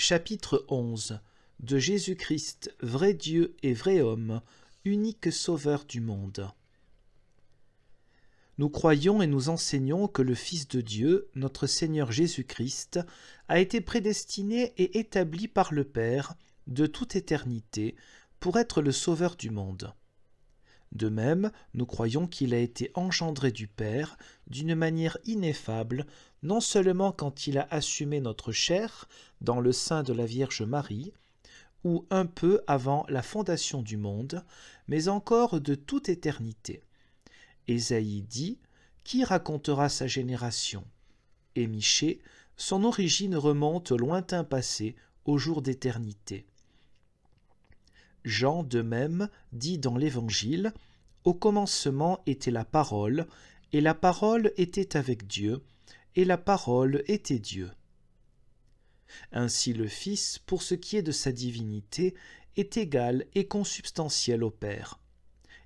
Chapitre 11 de Jésus-Christ, vrai Dieu et vrai homme, unique Sauveur du monde. Nous croyons et nous enseignons que le Fils de Dieu, notre Seigneur Jésus-Christ, a été prédestiné et établi par le Père de toute éternité pour être le Sauveur du monde. De même, nous croyons qu'il a été engendré du Père d'une manière ineffable, non seulement quand il a assumé notre chair dans le sein de la Vierge Marie, ou un peu avant la fondation du monde, mais encore de toute éternité. Ésaïe dit « Qui racontera sa génération ?» Et Michée, son origine remonte au lointain passé, au jour d'éternité. Jean, de même, dit dans l'Évangile « Au commencement était la parole, et la parole était avec Dieu, et la parole était Dieu. » Ainsi le Fils, pour ce qui est de sa divinité, est égal et consubstantiel au Père.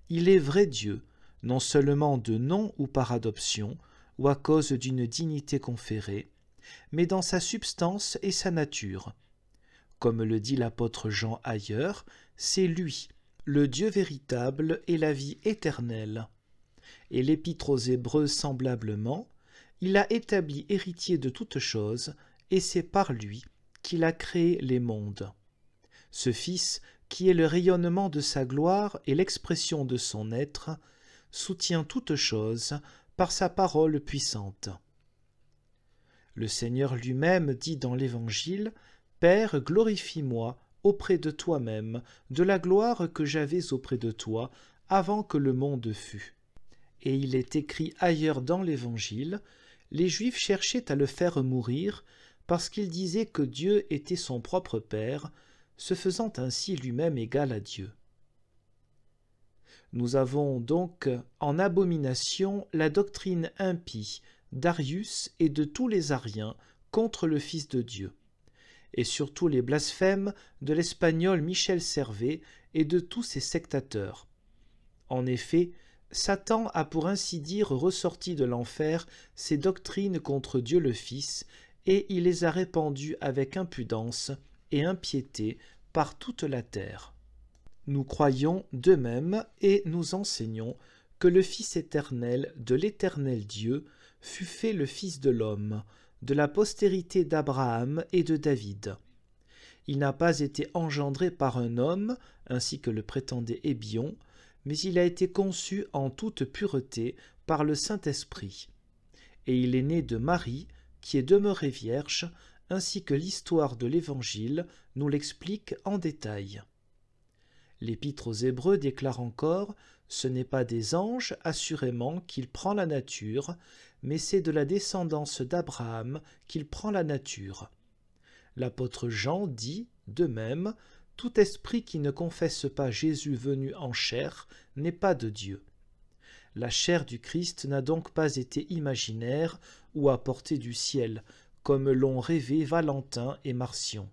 Il est vrai Dieu, non seulement de nom ou par adoption, ou à cause d'une dignité conférée, mais dans sa substance et sa nature. Comme le dit l'apôtre Jean ailleurs, c'est lui, le Dieu véritable et la vie éternelle. Et l'Épître aux Hébreux semblablement, il a établi héritier de toutes choses, et c'est par lui qu'il a créé les mondes. Ce Fils, qui est le rayonnement de sa gloire et l'expression de son être, soutient toutes choses par sa parole puissante. Le Seigneur lui-même dit dans l'Évangile « Père, glorifie-moi auprès de toi-même de la gloire que j'avais auprès de toi avant que le monde fût. » Et il est écrit ailleurs dans l'Évangile « Les Juifs cherchaient à le faire mourir parce qu'ils disaient que Dieu était son propre Père, se faisant ainsi lui-même égal à Dieu. » Nous avons donc en abomination la doctrine impie d'Arius et de tous les Ariens contre le Fils de Dieu, et surtout les blasphèmes de l'espagnol Michel Servet et de tous ses sectateurs. En effet, Satan a pour ainsi dire ressorti de l'enfer ses doctrines contre Dieu le Fils, et il les a répandues avec impudence et impiété par toute la terre. Nous croyons de même et nous enseignons que le Fils éternel de l'éternel Dieu fut fait le Fils de l'homme, de la postérité d'Abraham et de David. Il n'a pas été engendré par un homme, ainsi que le prétendait Hébion, mais il a été conçu en toute pureté par le Saint-Esprit. Et il est né de Marie, qui est demeurée vierge, ainsi que l'histoire de l'Évangile nous l'explique en détail. L'Épître aux Hébreux déclare encore « Ce n'est pas des anges, assurément, qu'il prend la nature, mais c'est de la descendance d'Abraham qu'il prend la nature. » L'apôtre Jean dit, de même, « Tout esprit qui ne confesse pas Jésus venu en chair n'est pas de Dieu. » La chair du Christ n'a donc pas été imaginaire ou apportée du ciel, comme l'ont rêvé Valentin et Marcion.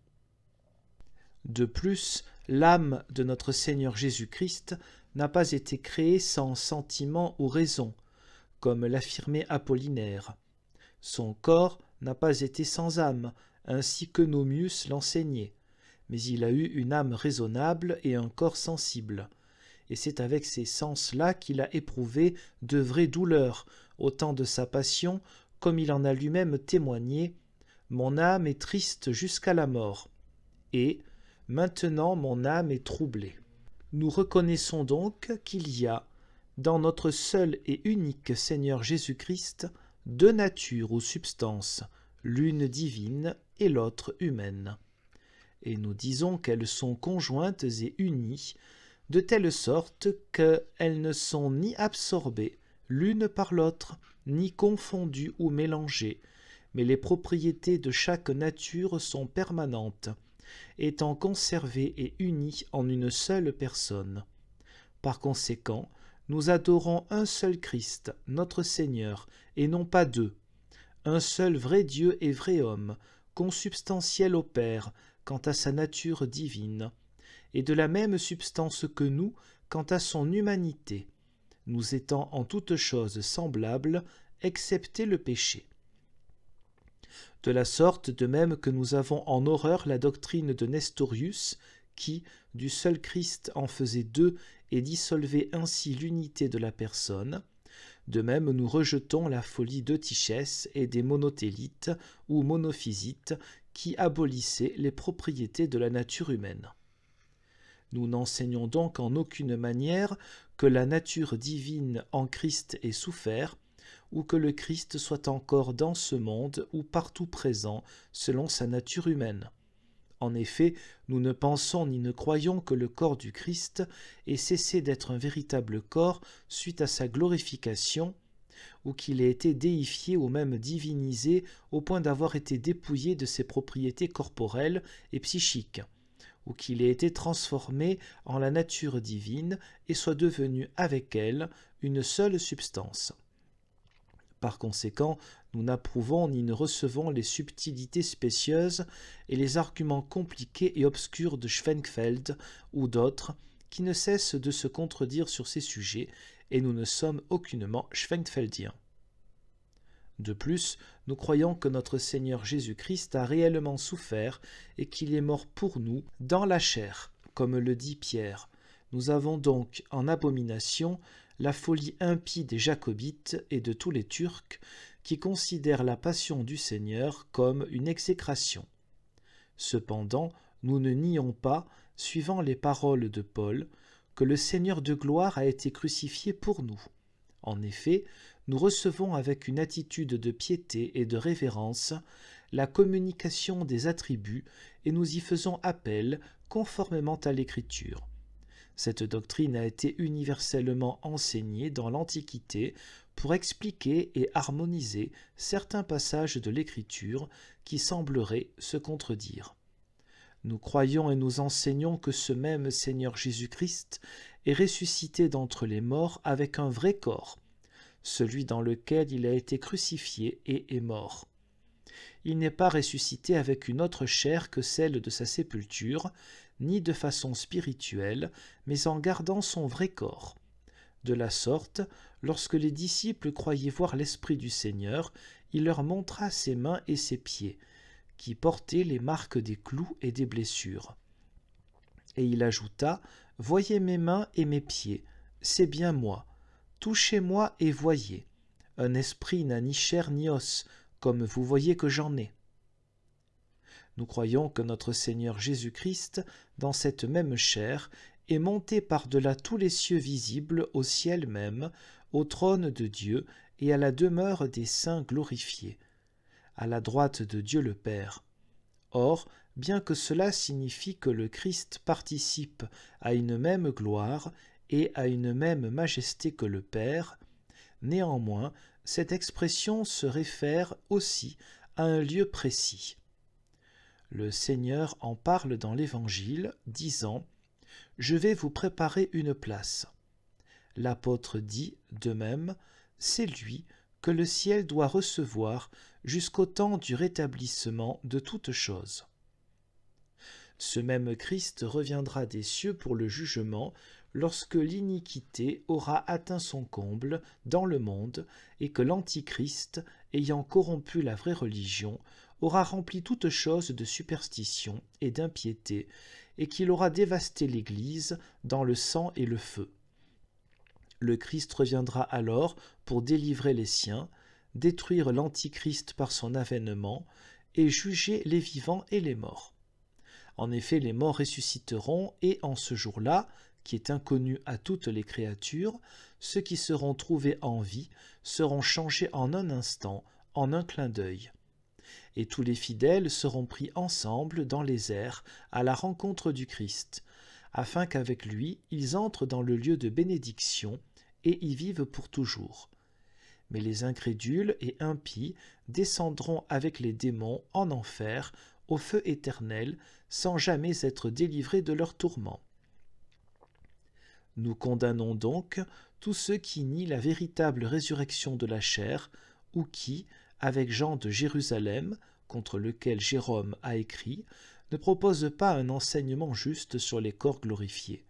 De plus, l'âme de notre Seigneur Jésus-Christ n'a pas été créée sans sentiment ou raison, comme l'affirmait Apollinaire. Son corps n'a pas été sans âme, ainsi que Nomius l'enseignait, mais il a eu une âme raisonnable et un corps sensible. Et c'est avec ces sens-là qu'il a éprouvé de vraies douleurs, au temps de sa passion, comme il en a lui-même témoigné « Mon âme est triste jusqu'à la mort » et « Maintenant mon âme est troublée ». Nous reconnaissons donc qu'il y a, dans notre seul et unique Seigneur Jésus-Christ, deux natures ou substances, l'une divine et l'autre humaine. Et nous disons qu'elles sont conjointes et unies, de telle sorte qu'elles ne sont ni absorbées l'une par l'autre, ni confondues ou mélangées, mais les propriétés de chaque nature sont permanentes, étant conservées et unies en une seule personne. Par conséquent, nous adorons un seul Christ, notre Seigneur, et non pas deux, un seul vrai Dieu et vrai homme, consubstantiel au Père quant à sa nature divine, et de la même substance que nous quant à son humanité, nous étant en toutes choses semblables, excepté le péché. De la sorte, de même que nous avons en horreur la doctrine de Nestorius, qui, du seul Christ, en faisait deux et dissolvait ainsi l'unité de la personne, de même nous rejetons la folie d'Eutychès et des monothélites ou monophysites qui abolissaient les propriétés de la nature humaine. Nous n'enseignons donc en aucune manière que la nature divine en Christ ait souffert, ou que le Christ soit encore dans ce monde ou partout présent selon sa nature humaine. En effet, nous ne pensons ni ne croyons que le corps du Christ ait cessé d'être un véritable corps suite à sa glorification, ou qu'il ait été déifié ou même divinisé au point d'avoir été dépouillé de ses propriétés corporelles et psychiques, ou qu'il ait été transformé en la nature divine et soit devenu avec elle une seule substance. Par conséquent, nous n'approuvons ni ne recevons les subtilités spécieuses et les arguments compliqués et obscurs de Schwenkfeld ou d'autres qui ne cessent de se contredire sur ces sujets, et nous ne sommes aucunement schwenkfeldiens. De plus, nous croyons que notre Seigneur Jésus-Christ a réellement souffert et qu'il est mort pour nous dans la chair, comme le dit Pierre. Nous avons donc en abomination la folie impie des Jacobites et de tous les Turcs qui considèrent la passion du Seigneur comme une exécration. Cependant, nous ne nions pas, suivant les paroles de Paul, que le Seigneur de gloire a été crucifié pour nous. En effet, nous recevons avec une attitude de piété et de révérence la communication des attributs et nous y faisons appel conformément à l'Écriture. Cette doctrine a été universellement enseignée dans l'Antiquité pour expliquer et harmoniser certains passages de l'Écriture qui sembleraient se contredire. Nous croyons et nous enseignons que ce même Seigneur Jésus-Christ est ressuscité d'entre les morts avec un vrai corps, celui dans lequel il a été crucifié et est mort. Il n'est pas ressuscité avec une autre chair que celle de sa sépulture, ni de façon spirituelle, mais en gardant son vrai corps. De la sorte, lorsque les disciples croyaient voir l'Esprit du Seigneur, il leur montra ses mains et ses pieds, qui portaient les marques des clous et des blessures. Et il ajouta, « Voyez mes mains et mes pieds, c'est bien moi. Touchez-moi et voyez. Un esprit n'a ni chair ni os, comme vous voyez que j'en ai. » Nous croyons que notre Seigneur Jésus-Christ, dans cette même chair, est monté par-delà tous les cieux visibles au ciel même, au trône de Dieu et à la demeure des saints glorifiés, à la droite de Dieu le Père. Or, bien que cela signifie que le Christ participe à une même gloire et à une même majesté que le Père, néanmoins, cette expression se réfère aussi à un lieu précis. Le Seigneur en parle dans l'Évangile, disant « Je vais vous préparer une place ». L'apôtre dit, de même, « C'est lui que le ciel doit recevoir jusqu'au temps du rétablissement de toutes choses. » Ce même Christ reviendra des cieux pour le jugement lorsque l'iniquité aura atteint son comble dans le monde et que l'Antichrist, ayant corrompu la vraie religion, aura rempli toutes choses de superstition et d'impiété, et qu'il aura dévasté l'Église dans le sang et le feu. Le Christ reviendra alors pour délivrer les siens, détruire l'Antichrist par son avènement, et juger les vivants et les morts. En effet, les morts ressusciteront, et en ce jour-là, qui est inconnu à toutes les créatures, ceux qui seront trouvés en vie seront changés en un instant, en un clin d'œil. Et tous les fidèles seront pris ensemble dans les airs à la rencontre du Christ, afin qu'avec lui ils entrent dans le lieu de bénédiction et y vivent pour toujours. Mais les incrédules et impies descendront avec les démons en enfer, au feu éternel, sans jamais être délivrés de leurs tourments. Nous condamnons donc tous ceux qui nient la véritable résurrection de la chair, ou qui, avec Jean de Jérusalem, contre lequel Jérôme a écrit, ne proposent pas un enseignement juste sur les corps glorifiés.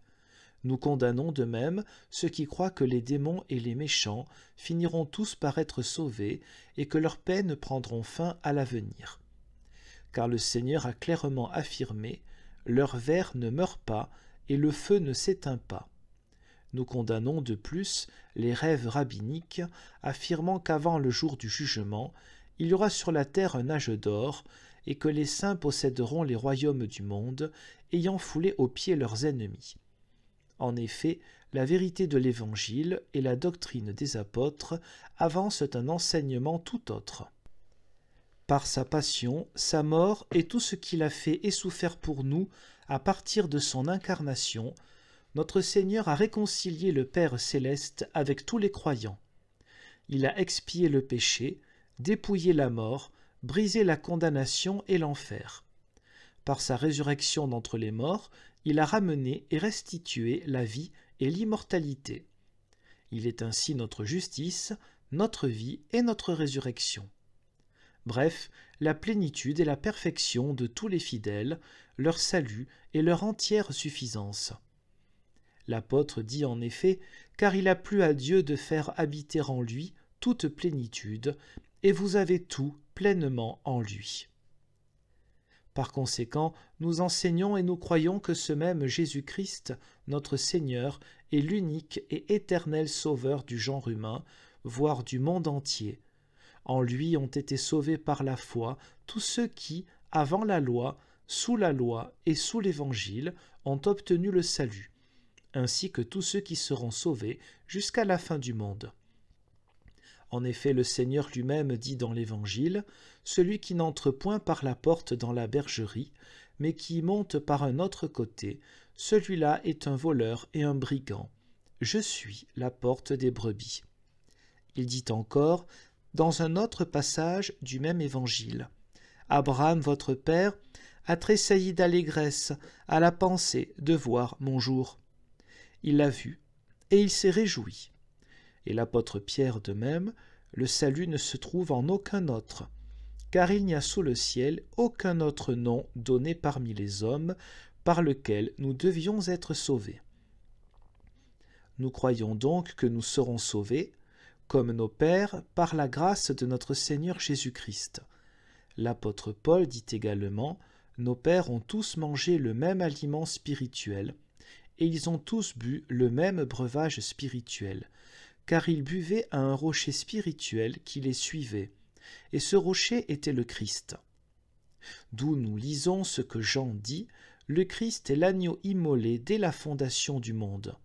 Nous condamnons de même ceux qui croient que les démons et les méchants finiront tous par être sauvés et que leurs peines prendront fin à l'avenir. Car le Seigneur a clairement affirmé « Leur ver ne meurt pas et le feu ne s'éteint pas ». Nous condamnons de plus les rêves rabbiniques affirmant qu'avant le jour du jugement, il y aura sur la terre un âge d'or et que les saints posséderont les royaumes du monde, ayant foulé aux pieds leurs ennemis. En effet, la vérité de l'Évangile et la doctrine des apôtres avancent un enseignement tout autre. Par sa passion, sa mort et tout ce qu'il a fait et souffert pour nous à partir de son incarnation, notre Seigneur a réconcilié le Père céleste avec tous les croyants. Il a expié le péché, dépouillé la mort, brisé la condamnation et l'enfer. Par sa résurrection d'entre les morts, il a ramené et restitué la vie et l'immortalité. Il est ainsi notre justice, notre vie et notre résurrection. Bref, la plénitude et la perfection de tous les fidèles, leur salut et leur entière suffisance. L'apôtre dit en effet « Car il a plu à Dieu de faire habiter en lui toute plénitude, et vous avez tout pleinement en lui. » Par conséquent, nous enseignons et nous croyons que ce même Jésus-Christ, notre Seigneur, est l'unique et éternel Sauveur du genre humain, voire du monde entier. En lui ont été sauvés par la foi tous ceux qui, avant la loi, sous la loi et sous l'Évangile, ont obtenu le salut, ainsi que tous ceux qui seront sauvés jusqu'à la fin du monde. En effet, le Seigneur lui-même dit dans l'Évangile « Celui qui n'entre point par la porte dans la bergerie, mais qui monte par un autre côté, celui-là est un voleur et un brigand. Je suis la porte des brebis. » Il dit encore, dans un autre passage du même Évangile « Abraham, votre père, a tressailli d'allégresse à la pensée de voir mon jour. Il l'a vu, et il s'est réjoui. » Et l'apôtre Pierre de même, le salut ne se trouve en aucun autre, car il n'y a sous le ciel aucun autre nom donné parmi les hommes par lequel nous devions être sauvés. Nous croyons donc que nous serons sauvés, comme nos pères, par la grâce de notre Seigneur Jésus-Christ. L'apôtre Paul dit également « Nos pères ont tous mangé le même aliment spirituel, et ils ont tous bu le même breuvage spirituel, car ils buvaient à un rocher spirituel qui les suivait, et ce rocher était le Christ. » D'où nous lisons ce que Jean dit, « Le Christ est l'agneau immolé dès la fondation du monde. »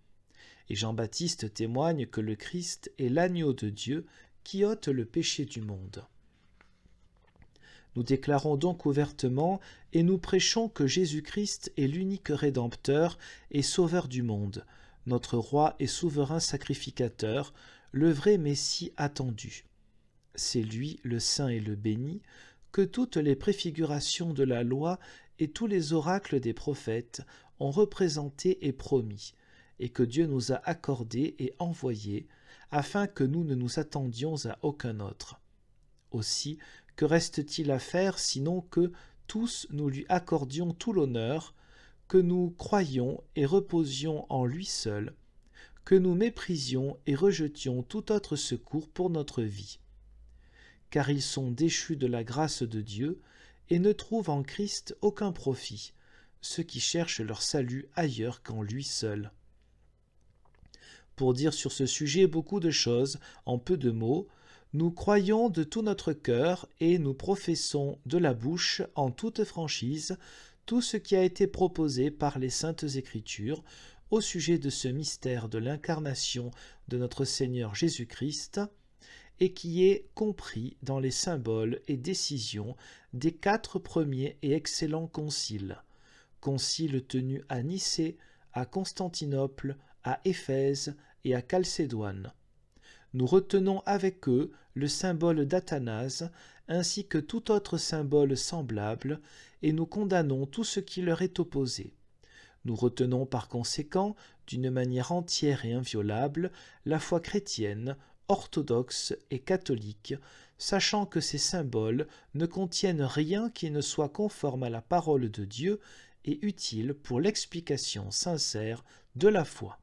Et Jean-Baptiste témoigne que le Christ est l'agneau de Dieu qui ôte le péché du monde. Nous déclarons donc ouvertement et nous prêchons que Jésus-Christ est l'unique Rédempteur et Sauveur du monde, notre roi et souverain sacrificateur, le vrai Messie attendu. C'est lui, le saint et le béni, que toutes les préfigurations de la loi et tous les oracles des prophètes ont représenté et promis, et que Dieu nous a accordé et envoyé, afin que nous ne nous attendions à aucun autre. Aussi, que reste-t-il à faire sinon que tous nous lui accordions tout l'honneur, que nous croyions et reposions en lui seul, que nous méprisions et rejetions tout autre secours pour notre vie. Car ils sont déchus de la grâce de Dieu et ne trouvent en Christ aucun profit, ceux qui cherchent leur salut ailleurs qu'en lui seul. Pour dire sur ce sujet beaucoup de choses en peu de mots, nous croyons de tout notre cœur et nous professons de la bouche en toute franchise tout ce qui a été proposé par les Saintes Écritures au sujet de ce mystère de l'incarnation de notre Seigneur Jésus-Christ et qui est compris dans les symboles et décisions des 4 premiers et excellents conciles, conciles tenus à Nicée, à Constantinople, à Éphèse et à Chalcédoine. Nous retenons avec eux le symbole d'Athanase, ainsi que tout autre symbole semblable, et nous condamnons tout ce qui leur est opposé. Nous retenons par conséquent, d'une manière entière et inviolable, la foi chrétienne, orthodoxe et catholique, sachant que ces symboles ne contiennent rien qui ne soit conforme à la parole de Dieu et utile pour l'explication sincère de la foi.